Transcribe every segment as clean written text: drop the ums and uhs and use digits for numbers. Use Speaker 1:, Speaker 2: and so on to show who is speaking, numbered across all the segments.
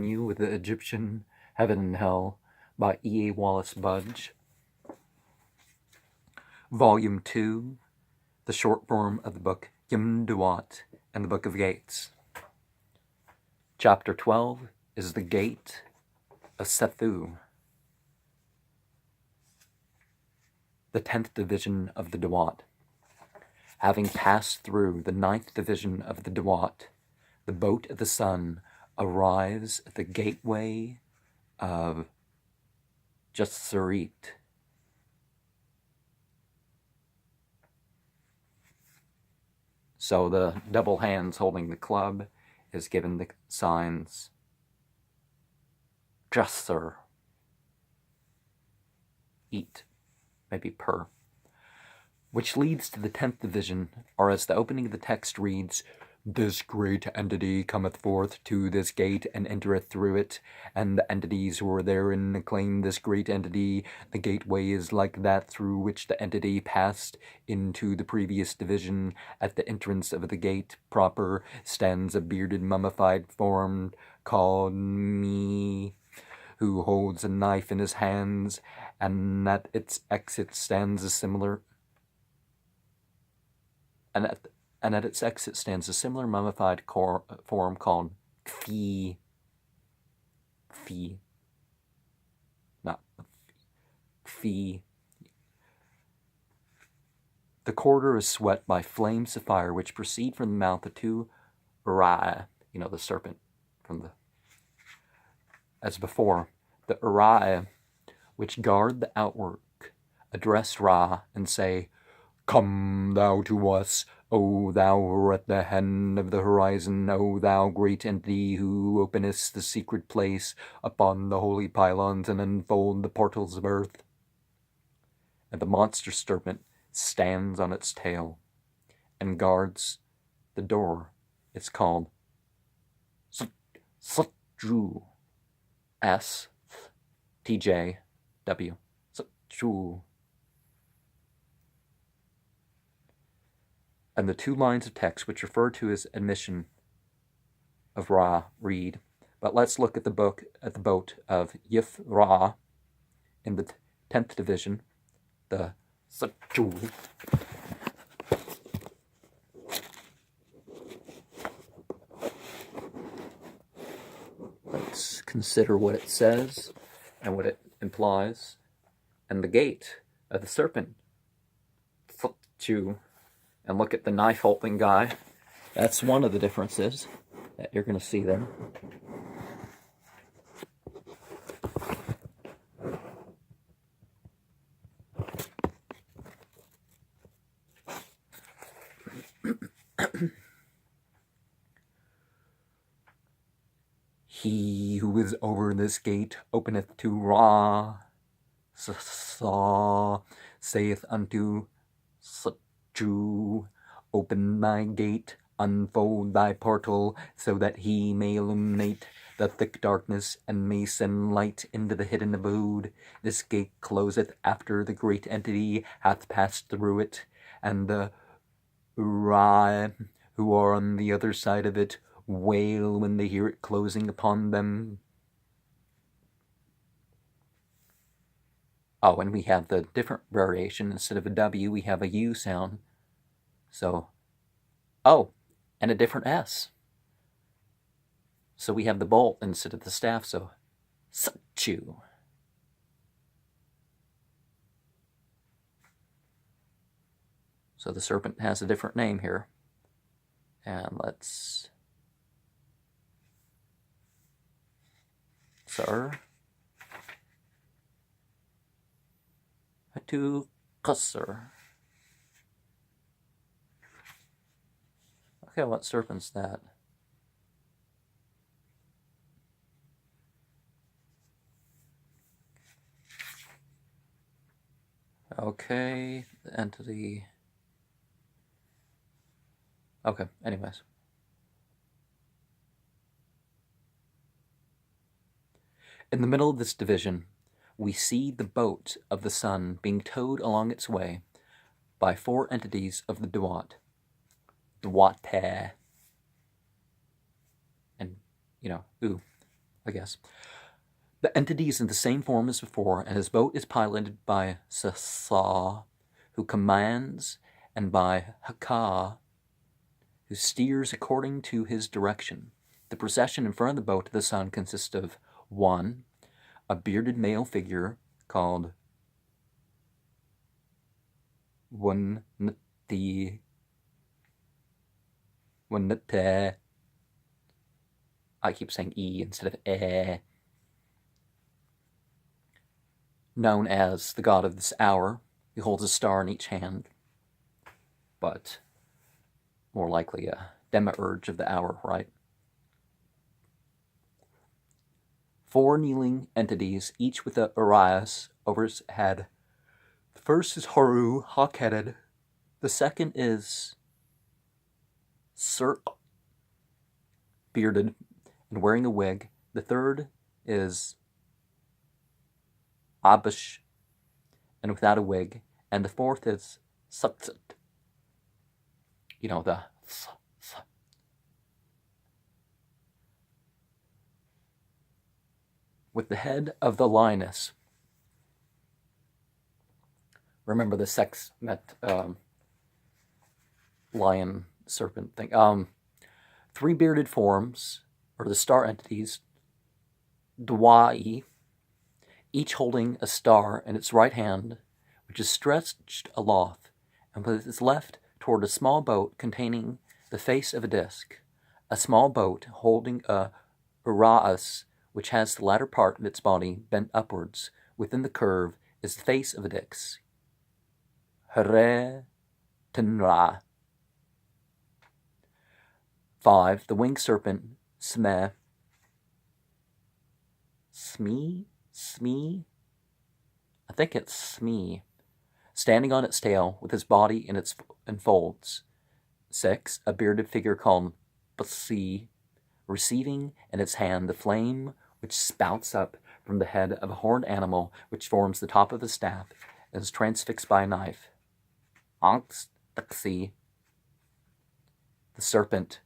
Speaker 1: You with the Egyptian Heaven and Hell by E.A. Wallis Budge. Volume 2, the short form of the book Tuat and the Book of Gates. Chapter 12 is the Gate of Sethu, the 10th division of the Tuat. Having passed through the 9th division of the Tuat, the boat of the sun arrives at the gateway of XII. So the double hands holding the club is given the signs XII, eat, maybe per, which leads to the 10th division, or as the opening of the text reads, "This great entity cometh forth to this gate and entereth through it, and the entities who are therein acclaim this great entity. The gateway is like that through which the entity passed into the previous division. At the entrance of the gate proper stands a bearded mummified form called me, who holds a knife in his hands, and at its exit stands a similar mummified form called XII. The corridor is swept by flames of fire which proceed from the mouth of two Uri, the serpent as before. The Uri, which guard the outwork, address Ra and say, "Come thou to us, O thou who art at the end of the horizon, O thou great entity who openest the secret place upon the holy pylons and unfold the portals of earth." And the monster serpent stands on its tail and guards the door. It's called Sethu, S-T-J-W, Sethu. And the two lines of text which refer to his admission of Ra read, but let's look at the boat of Yif Ra in the 10th division, the Sethu. Let's consider what it says and what it implies. And the gate of the serpent, Sethu. And look at the knife-holding guy. That's one of the differences that you're going to see there. He who is over this gate openeth to Ra, saith unto Sethu, "Open thy gate, unfold thy portal, so that he may illuminate the thick darkness, and may send light into the hidden abode. This gate closeth after the great entity hath passed through it, and the Uri, who are on the other side of it, wail when they hear it closing upon them." Oh, and we have the different variation. Instead of a W, we have a U sound. So, and a different S. So we have the bolt instead of the staff, so Sethu. So the serpent has a different name here. And let's... to Qasr. Okay, what serpent's that? Okay, the entity. Okay, anyways. In the middle of this division, we see the boat of the sun being towed along its way by four entities of the Tuat. Tuat, and, ooh, I guess. The entity is in the same form as before, and his boat is piloted by Sethu, who commands, and by Haka, who steers according to his direction. The procession in front of the boat to the sun consists of 1. A bearded male figure called Wanate. I keep saying E instead of eh. Known as the god of this hour. He holds a star in each hand, but more likely a demiurge of the hour, right? 4 kneeling entities, each with a Urias over his head. The first is Haru, hawk-headed. The second is Sir, bearded and wearing a wig. The third is Abish and without a wig. And the fourth is Sethu-The. You know, the with the head of the lioness. Remember the sex met lion serpent thing. 3 bearded forms, or the star entities, Dwai, each holding a star in its right hand, which is stretched aloft, and with its left toward a small boat containing the face of a disc. A small boat holding a Uraas, which has the latter part of its body bent upwards. Within the curve is the face of a disc. Hare Tenra. 5. The winged serpent, Sme. Smee? I think it's Smee. Standing on its tail with his body in its folds. 6. A bearded figure called Basi, receiving in its hand the flame which spouts up from the head of a horned animal which forms the top of a staff and is transfixed by a knife. Anxtaxi, the serpent,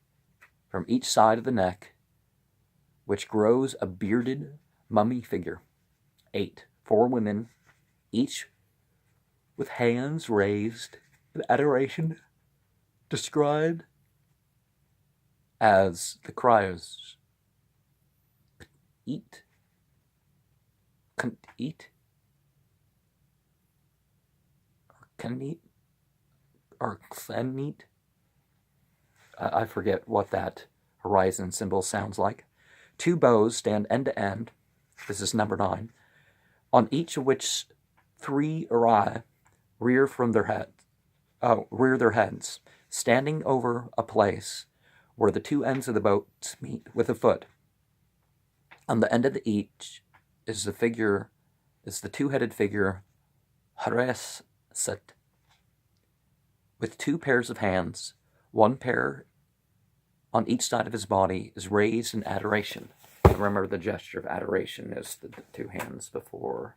Speaker 1: from each side of the neck, which grows a bearded mummy figure. 8. 4 women, each with hands raised in adoration, described as the criers. Eat. Can eat. Or can eat. Or can eat. I forget what that horizon symbol sounds like. 2 bows stand end to end. This is number 9. On each of which 3 Uri rear their heads, standing over a place where the 2 ends of the boat meet with a foot. On the end of each is the 2-headed figure Hareset, with 2 pairs of hands. 1 pair on each side of his body is raised in adoration. Remember, the gesture of adoration is the 2 hands before.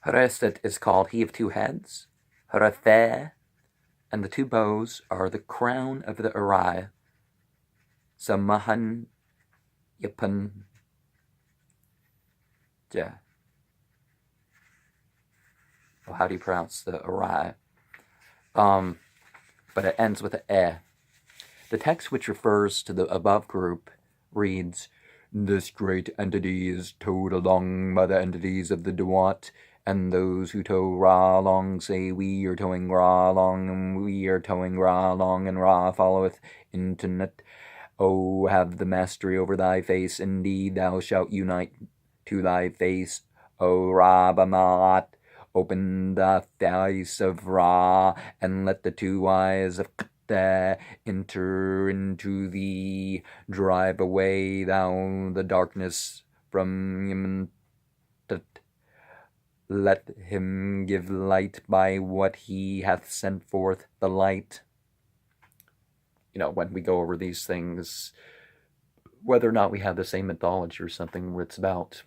Speaker 1: Hareset is called He of 2 Heads. Harathe, and the 2 bows are the crown of the Uri. Samahan Yapan. Yeah. Well, how do you pronounce the Uri? But it ends with an eh. The text which refers to the above group reads, "This great entity is towed along by the entities of the Tuat, and those who tow Ra along say, we are towing Ra along, and we are towing Ra along, and Ra followeth internet. O have the mastery over thy face, indeed thou shalt unite to thy face, O Ra Bamat. Open the face of Ra, and let the 2 eyes of Kte enter into thee. Drive away thou the darkness from him. Let him give light by what he hath sent forth the light." You know, when we go over these things, whether or not we have the same mythology or something, where it's about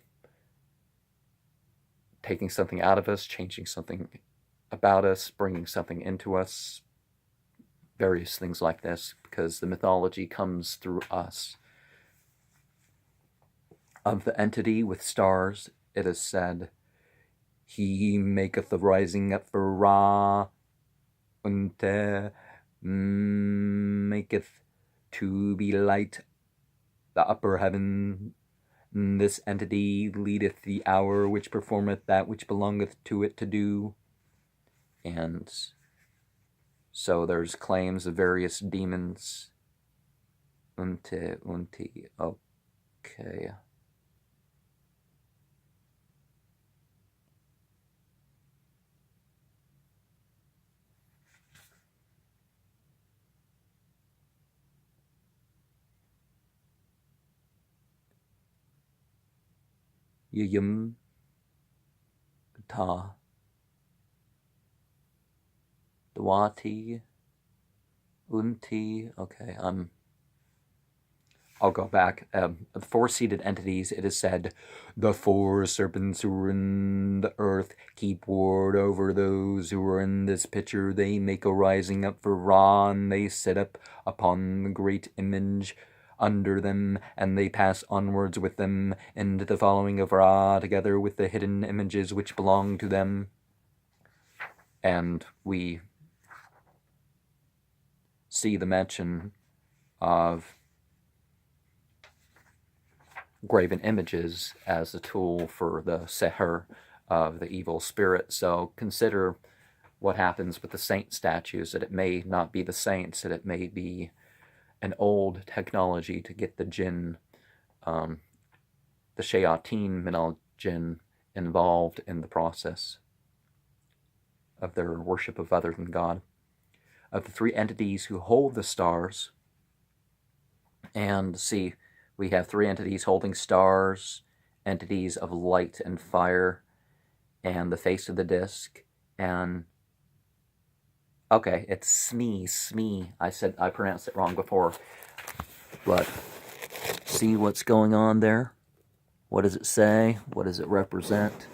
Speaker 1: taking something out of us, changing something about us, bringing something into us, various things like this, because the mythology comes through us. Of the entity with stars, it is said, he maketh the rising up for Ra, unte maketh to be light the upper heaven. This entity leadeth the hour which performeth that which belongeth to it to do. And so there's claims of various demons. Okay. Yum ta Dwati Unti. Okay, I'll go back. The four-seated entities, it is said, the four serpents who are in the earth keep ward over those who are in this picture. They make a rising up for Ra, and they sit up upon the great image under them, and they pass onwards with them into the following of Ra, together with the hidden images which belong to them. And we see the mention of graven images as a tool for the seher of the evil spirit. So consider what happens with the saint statues, that it may not be the saints, that it may be an old technology to get the jinn, the shayateen minal jinn, involved in the process of their worship of other than God. Of the three entities who hold the stars, and see, we have three entities holding stars, entities of light and fire, and the face of the disc, and okay, it's Smee. I pronounced it wrong before, but see what's going on there? What does it say? What does it represent?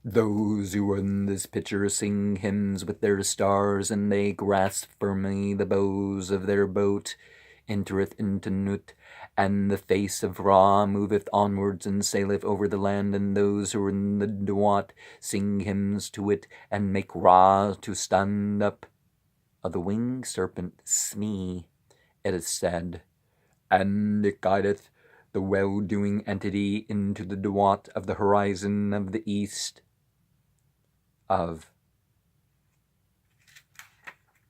Speaker 1: Those who are in this picture sing hymns with their stars, and they grasp firmly the bows of their boat, entereth into Nut, and the face of Ra moveth onwards and saileth over the land, and those who are in the Tuat sing hymns to it, and make Ra to stand up. Of the winged serpent Smee, it is said, and it guideth the well-doing entity into the Tuat of the horizon of the east, of,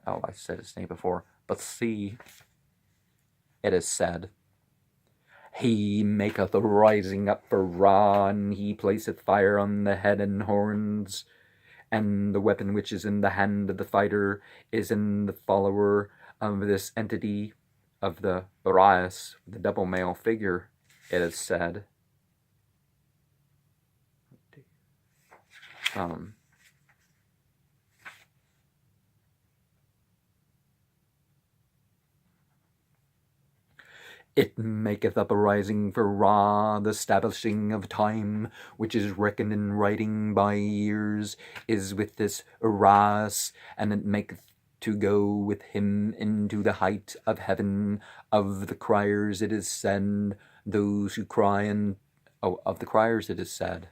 Speaker 1: I said his name before, but see, it is said, he maketh a rising up for Ra, and he placeth fire on the head and horns, and the weapon which is in the hand of the fighter is in the follower of this entity of the Barias, the double male figure, it is said. It maketh up a rising for Ra, the establishing of time, which is reckoned in writing by years, is with this Ras, and it maketh to go with him into the height of heaven. Of the criers it is said, those who cry and of the criers it is said,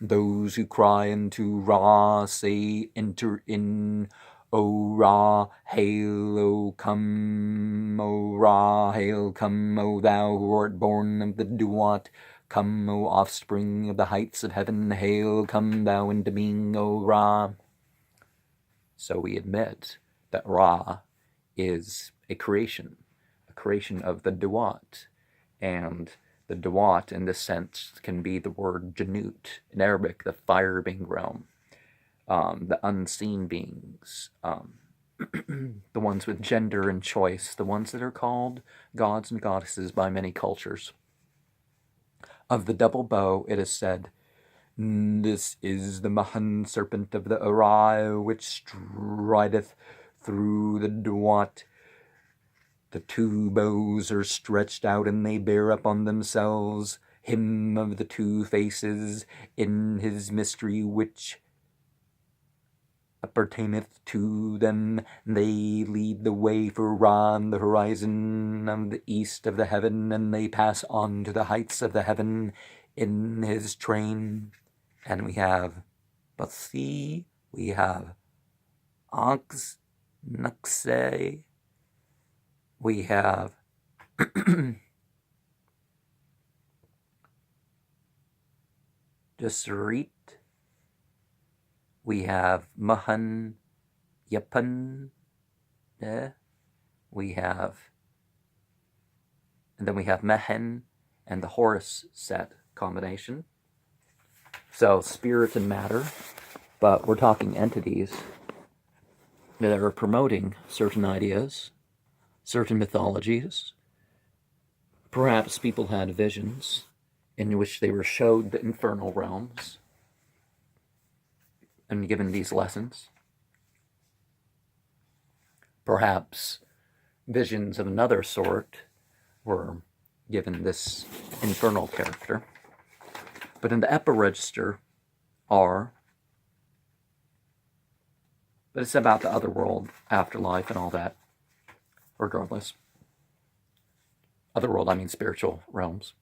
Speaker 1: those who cry unto Ra say, enter in, O Ra, hail, O come, O Ra, hail, come, O thou who art born of the Tuat, come, O offspring of the heights of heaven, hail, come thou into being, O Ra. So we admit that Ra is a creation of the Tuat, and the Tuat in this sense can be the word Janut, in Arabic, the fire being realm. The unseen beings, the ones with gender and choice, the ones that are called gods and goddesses by many cultures. Of the double bow, it is said, this is the Mahan serpent of the Arai, which strideth through the Tuat. The two bows are stretched out, and they bear upon themselves him of the two faces in his mystery which appertaineth to them. They lead the way for Ra on the horizon of the east of the heaven, and they pass on to the heights of the heaven in his train. And we have Basi, we have Anx, Nuxe, we have Desrit, we have Mahan Yapan, we have, and then we have Mehen and the Horus set combination. So spirit and matter, but we're talking entities that are promoting certain ideas, certain mythologies. Perhaps people had visions in which they were showed the infernal realms and given these lessons. Perhaps visions of another sort were given this infernal character. But in the epiregister are, but it's about the other world, afterlife, and all that, regardless. Other world, I mean spiritual realms.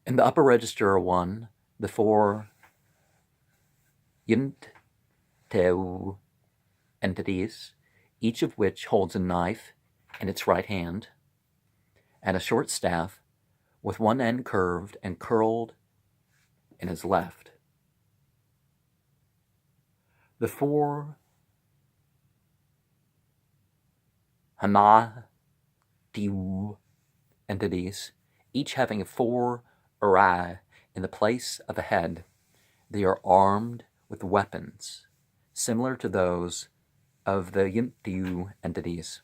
Speaker 1: In the upper register are one, the four Yint Teu entities, each of which holds a knife in its right hand and a short staff with one end curved and curled in his left. The four Hana Tiu entities, each having four Arai in the place of a head, they are armed with weapons similar to those of the Yintiu entities.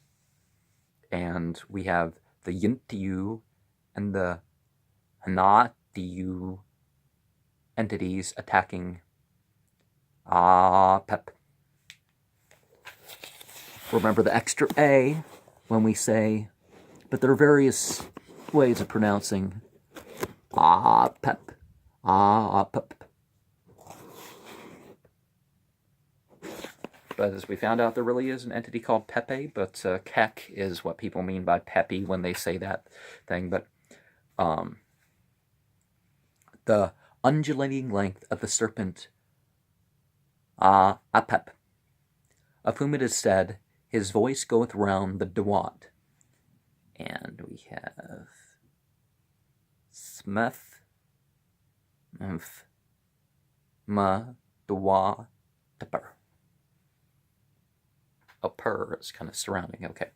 Speaker 1: And we have the Yintiu and the Hanatiu entities attacking Pep. Remember the extra A when we say, but there are various ways of pronouncing Pep. Pep. But as we found out, there really is an entity called Pepe, but Kek is what people mean by Pepe when they say that thing. But the undulating length of the serpent Apep, of whom it is said, his voice goeth round the Tuat. And we have Smeth, Ma, Dwa, Tepper. A purr is kind of surrounding, okay.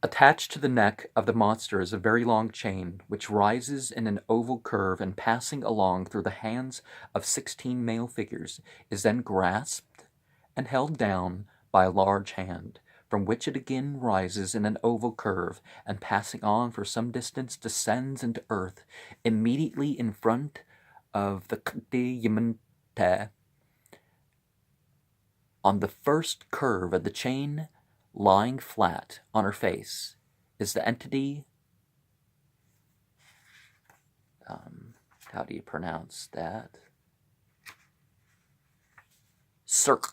Speaker 1: Attached to the neck of the monster is a very long chain, which rises in an oval curve and passing along through the hands of 16 male figures, is then grasped and held down by a large hand, from which it again rises in an oval curve, and passing on for some distance descends into earth, immediately in front of the Kti Yamante. On the first curve of the chain, lying flat on her face, is the entity, how do you pronounce that? Circ.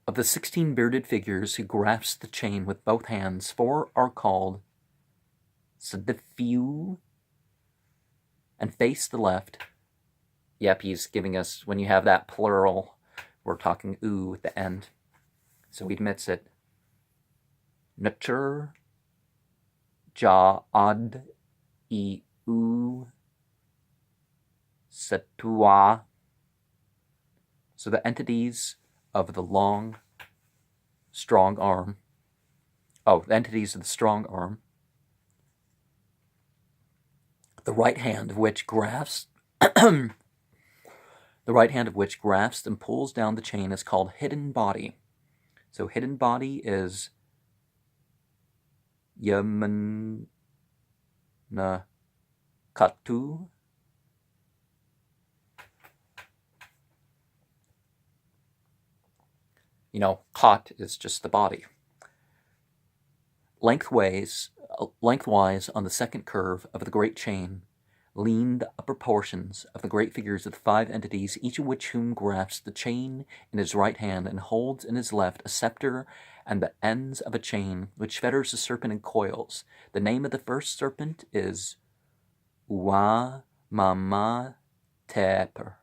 Speaker 1: Of the 16 bearded figures who grasp the chain with both hands, 4 are called Sethu-The and face the left. Yep, he's giving us, when you have that plural, we're talking oo at the end. So he admits it. Natur, ja, ad, e, u, Sethu-A. So the entities of the long, strong arm. Oh, the entities of the strong arm. The right hand of which grasps the right hand of which grasps and pulls down the chain is called hidden body. So hidden body is Yamana Katu. Khat is just the body. Lengthways on the second curve of the great chain lean the upper portions of the great figures of the 5 entities, each of which whom grasps the chain in his right hand and holds in his left a scepter and the ends of a chain which fetters the serpent in coils. The name of the first serpent is Wa Mama Teper.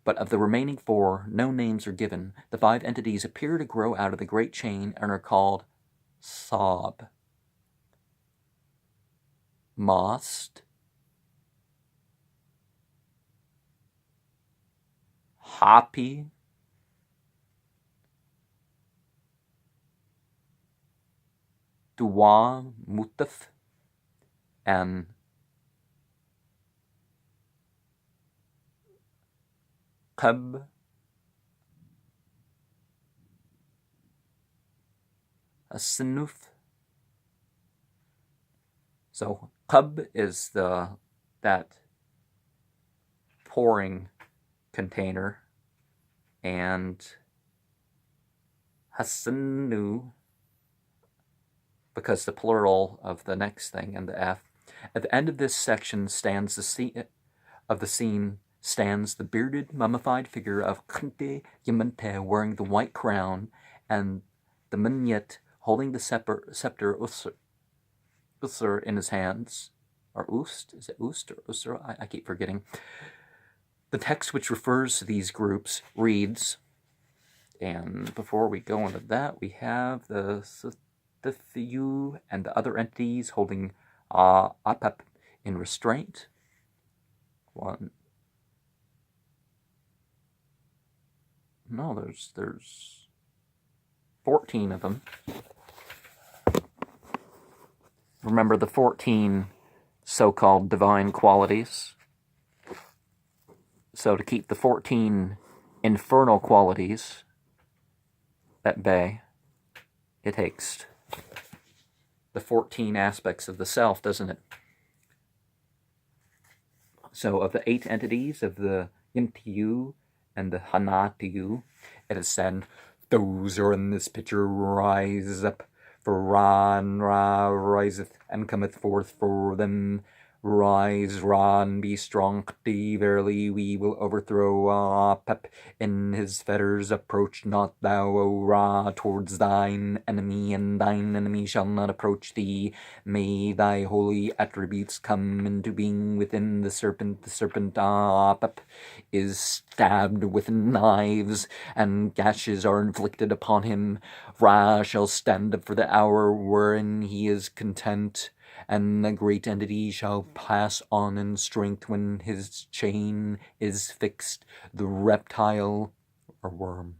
Speaker 1: But of the remaining 4, no names are given. The 5 entities appear to grow out of the great chain and are called Sob, Most, Happy, Dua Mutaf, and Qab, Asinuf. So Qab is that pouring container, and Hasanu, because the plural of the next thing and the F. At the end of this section stands the scene stands the bearded, mummified figure of Khinte Yamante wearing the white crown, and the Munyet holding the scepter Usr in his hands. Or Ust? Is it Ust or Usr? I keep forgetting. The text which refers to these groups reads, and before we go into that, we have the Sethu and the other entities holding Apep in restraint. There's 14 of them. Remember the 14 so-called divine qualities. So to keep the 14 infernal qualities at bay, it takes the 14 aspects of the self, doesn't it? So of the 8 entities of the Yintiu and the Hanatiu, it is said, those who are in this picture rise up, for Ra riseth and cometh forth for them. Rise, Ra, and be strong, Khti, verily we will overthrow Apep in his fetters. Approach not thou, O Ra, towards thine enemy, and thine enemy shall not approach thee. May thy holy attributes come into being within the serpent. The serpent Apep is stabbed with knives, and gashes are inflicted upon him. Ra shall stand up for the hour wherein he is content, and the great entity shall pass on in strength when his chain is fixed. The reptile, or worm,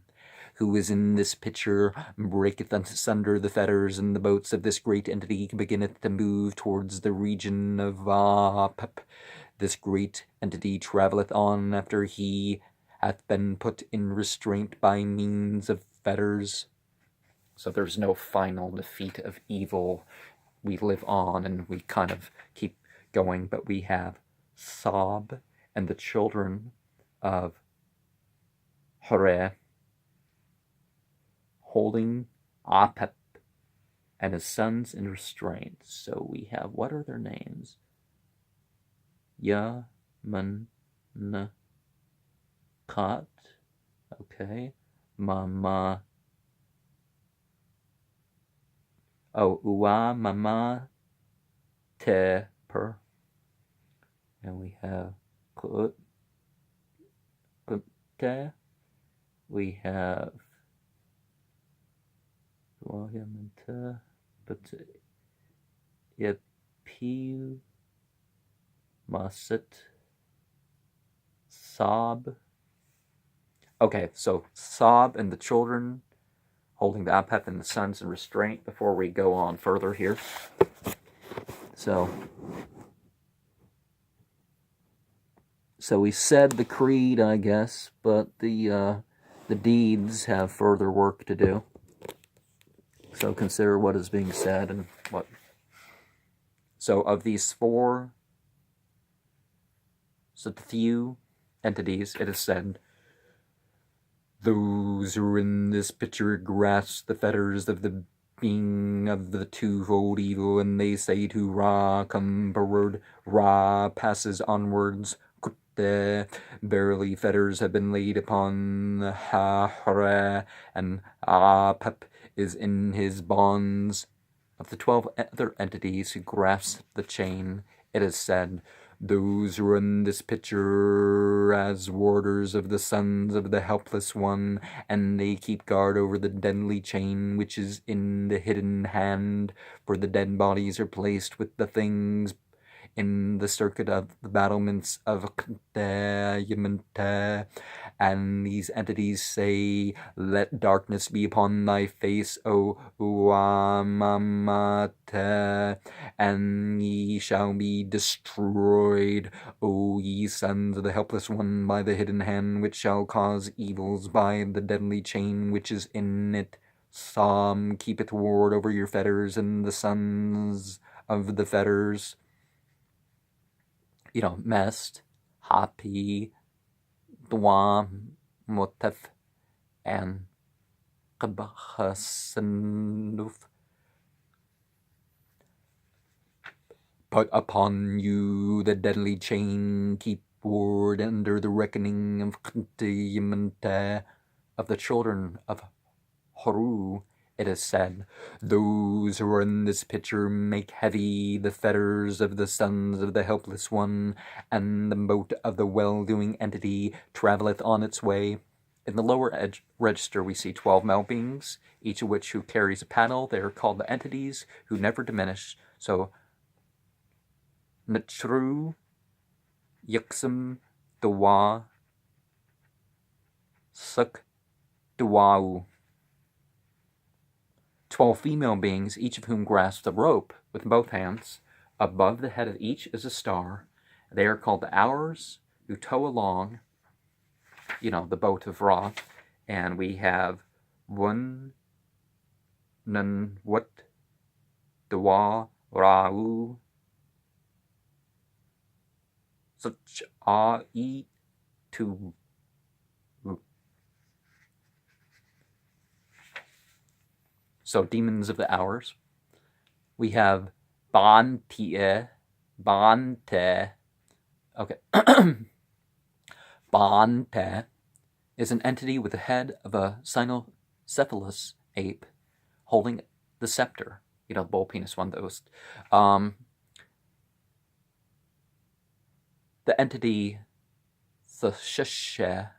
Speaker 1: who is in this picture breaketh asunder the fetters, and the boats of this great entity beginneth to move towards the region of Apep. This great entity travelleth on after he hath been put in restraint by means of fetters. So there's no final defeat of evil. We live on and we kind of keep going, but we have Sob and the children of Hore holding Apep and his sons in restraint. So we have, what are their names? Ya, Man, N, Kat, okay, Mama, Uwa, Mama, Te, Per, and we have Kut, Te, we have Wahimanta, but Yepiu, Masit, Sob. Okay, so Sob and the children holding the Apep and the sons in restraint before we go on further here. So we said the creed, I guess, but the deeds have further work to do. So consider what is being said and what. So of these 4 Sethu entities, it is said, Those who are in this picture grasp the fetters of the being of the twofold evil, and they say to Ra, come forward. Ra passes onwards. Verily fetters have been laid upon Ha-Hra, and Apep is in his bonds. Of the 12 other entities who grasp the chain, it is said, those who are in this picture as warders of the sons of the helpless one, and they keep guard over the deadly chain which is in the hidden hand, for the dead bodies are placed with the things in the circuit of the battlements of Yamante, and these entities say, let darkness be upon thy face, O Uamamate, and ye shall be destroyed, O ye sons of the helpless one, by the hidden hand which shall cause evils, by the deadly chain which is in it. Psalm, keepeth ward over your fetters, and the sons of the fetters. Mest, Hapi, Dwa, Motef, and Qabhasanuf. Put upon you the deadly chain, keep ward under the reckoning of Qtiyamante, of the children of Haru. It is said, those who are in this picture make heavy the fetters of the sons of the helpless one, and the boat of the well-doing entity travelleth on its way. In the lower register we see 12 male beings, each of which who carries a paddle. They are called the entities who never diminish. So, Natru, Yuxim, Dwa, Suk, Dwau. 12 female beings, each of whom grasps a rope with both hands. Above the head of each is a star. They are called the hours who tow along, the boat of Ra. And we have Wun, Nun, Wut, Dwa, Ra'u, Such A-E, Tu. So, demons of the hours. We have Bantie, Bante. Okay. Bante is an entity with the head of a cynocephalous ape holding the scepter. The bull penis one, those. The entity, the Sheshe,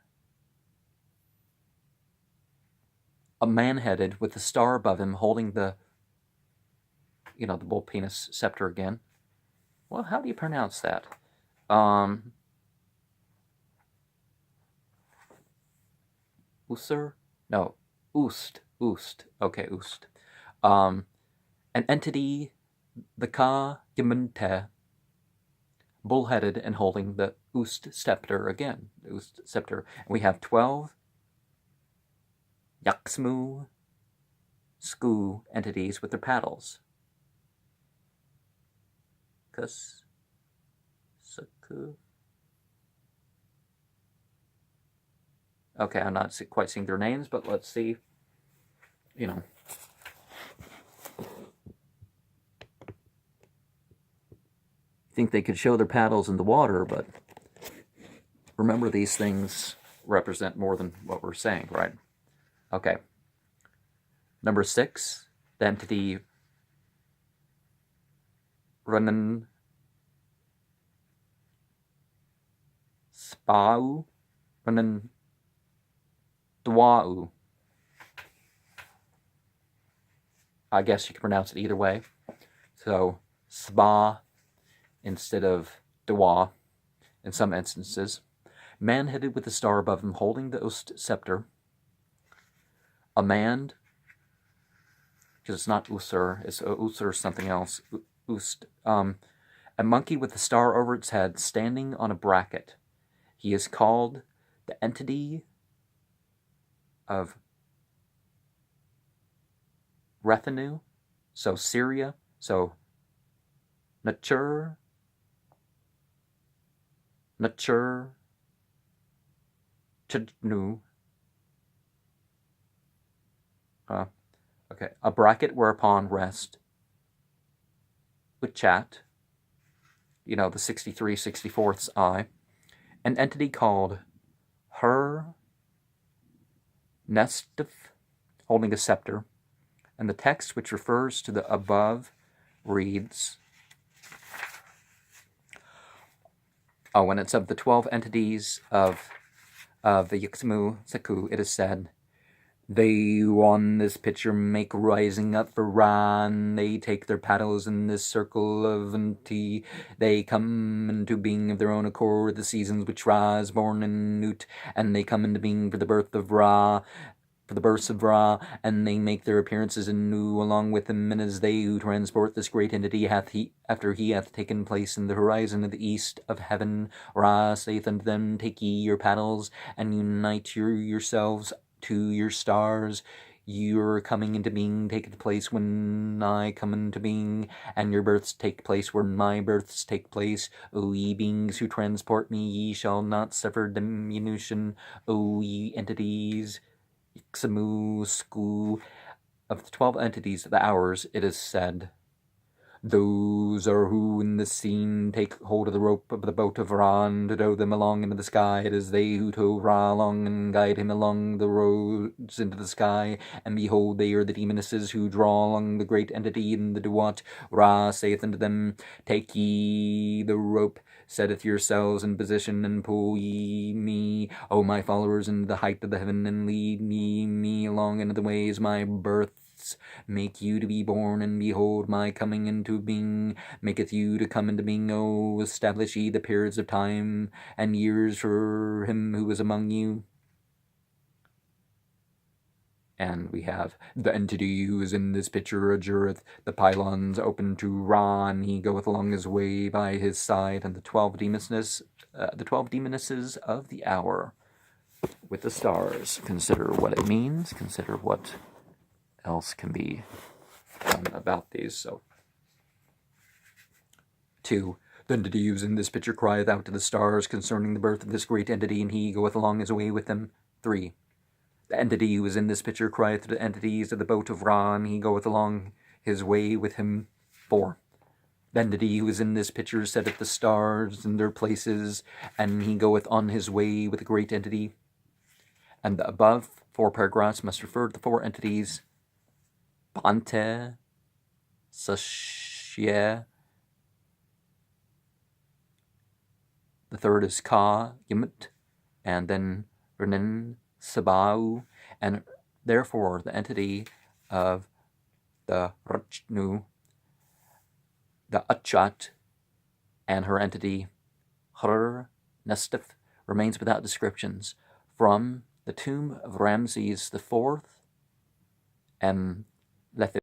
Speaker 1: a man-headed with a star above him holding the bull penis scepter again. Well, how do you pronounce that? Usur? No, Ust. Okay, Ust. An entity, the Ka Yamante, bull-headed and holding the Ust scepter again. The Ust scepter. And we have 12 Yaksmu, Sku entities with their paddles. Kus, Saku. Okay, I'm not quite seeing their names, but let's see. Think they could show their paddles in the water, but remember these things represent more than what we're saying, right? Okay. Number 6, the entity Runan Spau, Runan Dwau. I guess you can pronounce it either way. So, Spa instead of Dwa in some instances. Man-headed with a star above him holding the Ust scepter. A man, because it's not Usur, it's Usur something else. Ust. A monkey with a star over its head standing on a bracket. He is called the entity of Rethanu, so Syria, so Nature, Chidnu, Okay, a bracket whereupon rest Tuat, the 63/64 I, an entity called her Nestif, holding a scepter, and the text which refers to the above reads, when it's of the 12 entities of the XII Sethu, it is said, they who on this picture make rising up for Ra, and they take their paddles in this circle of Nti. They come into being of their own accord, the seasons which Ra is born in Nut, and they come into being for the birth of Ra, for the births of Ra, and they make their appearances in Nu along with him, and as they who transport this great entity after he hath taken place in the horizon of the east of heaven, Ra saith unto them, take ye your paddles, and unite yourselves to your stars. Your coming into being taketh place when I come into being, and your births take place when my births take place. O ye beings who transport me, ye shall not suffer diminution. O ye entities, Ixamu, Sku, of the 12 entities of the hours, it is said, those are who in this scene take hold of the rope of the boat of Ra and to tow them along into the sky. It is they who tow Ra along and guide him along the roads into the sky. And behold, they are the demonesses who draw along the great entity in the Tuat. Ra saith unto them, take ye the rope, setteth yourselves in position, and pull ye me, O my followers, into the height of the heaven, and lead me along into the ways my birth make you to be born, and behold, my coming into being maketh you to come into being. O establish ye the periods of time and years for him who is among you. And we have the entity who is in this picture adjureth the pylons open to Ra, and he goeth along his way by his side, and the 12 demonesses of the hour with the stars. Consider what it means. Consider what else can be done about these. So, 2. The entity who is in this picture crieth out to the stars concerning the birth of this great entity, and he goeth along his way with them. 3. The entity who is in this picture crieth to the entities of the boat of Ra, and he goeth along his way with him. 4. The entity who is in this picture setteth the stars in their places, and he goeth on his way with the great entity. And the above 4 paragraphs must refer to the 4 entities Bante, Sashye, the third is Ka, Yimut, and then Renin, Sabau, and therefore the entity of the Rachnu, the Achat, and her entity Har Nestif remains without descriptions. From the tomb of Ramses IV, M.